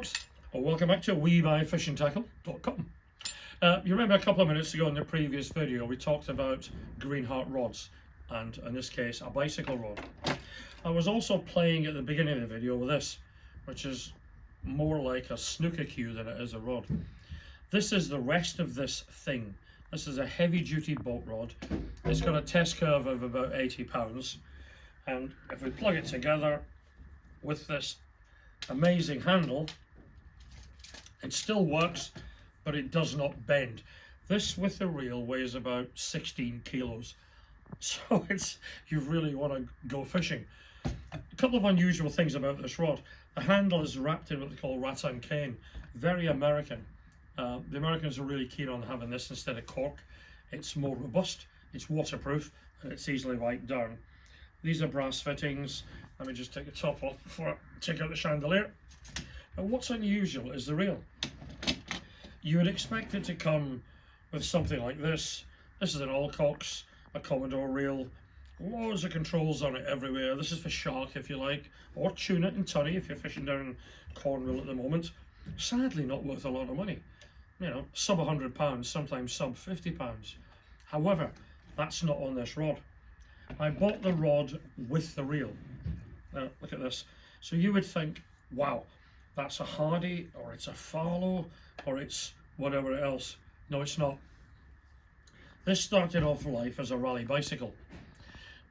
Well, welcome back to WeBuyFishingTackle.com. You remember a couple of minutes ago in the previous video we talked about Greenheart rods, and in this case a bicycle rod. I was also playing at the beginning of the video with this, which is more like a snooker cue than it is a rod. This is the rest of this thing. This is a heavy duty boat rod. It's got a test curve of about 80 pounds, and if we plug it together with this amazing handle, it still works, but it does not bend. This with the reel weighs about 16 kilos, so you really want to go fishing. A couple of unusual things about this rod. The handle is wrapped in what they call rattan cane, very American. The Americans are really keen on having this instead of cork. It's more robust, it's waterproof, and it's easily wiped down. These are brass fittings. Let me just take the top off before I take out the chandelier. And what's unusual is the reel. You would expect it to come with something like this. This is an Alcox, a Commodore reel, loads of controls on it everywhere. This is for shark if you like, or tuna and tunny if you're fishing down in Cornwall at the moment. Sadly not worth a lot of money. You know, sub £100, sometimes sub £50. However, that's not on this rod. I bought the rod with the reel. Now, look at this. So you would think, wow, that's a Hardy, or it's a Farlow, or it's whatever else. No, it's not. This started off life as a rally bicycle.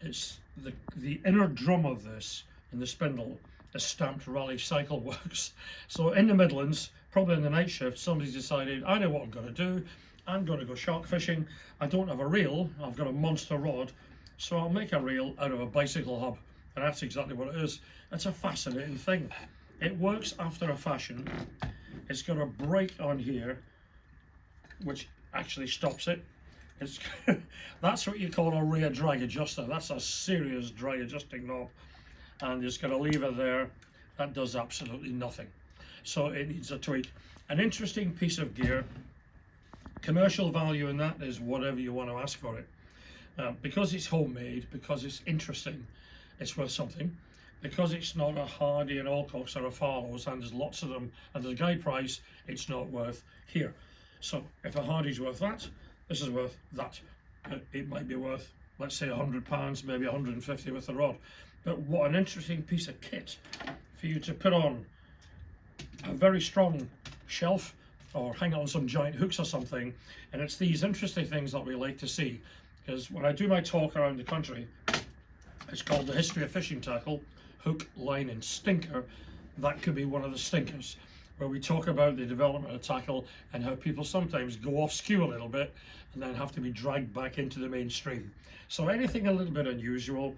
It's the inner drum of this and the spindle is stamped Rally Cycle Works. So in the Midlands, probably in the night shift, somebody's decided, I know what I'm going to do. I'm going to go shark fishing. I don't have a reel. I've got a monster rod. So I'll make a reel out of a bicycle hub. And that's exactly what it is. It's a fascinating thing. It works after a fashion. It's got a brake on here, which actually stops it. It's that's what you call a rear drag adjuster. That's a serious drag adjusting knob. And it's got a lever there that does absolutely nothing. So it needs a tweak. An interesting piece of gear. Commercial value in that is whatever you want to ask for it. Because it's homemade, because it's interesting, it's worth something. Because it's not a Hardy, an Alcox or a Farlow's, and there's lots of them, and there's a guide price, it's not worth here. So if a Hardy's worth that, this is worth that. It might be worth, let's say £100, maybe 150 with the rod. But what an interesting piece of kit for you to put on a very strong shelf or hang on some giant hooks or something. And it's these interesting things that we like to see, because when I do my talk around the country, it's called The History of Fishing Tackle, Hook, Line and Stinker. That could be one of the stinkers, where we talk about the development of tackle and how people sometimes go off skew a little bit and then have to be dragged back into the mainstream. So anything a little bit unusual,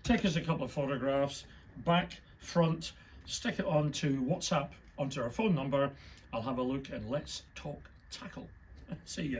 take us a couple of photographs, back, front, stick it onto WhatsApp, onto our phone number. I'll have a look and let's talk tackle. See ya.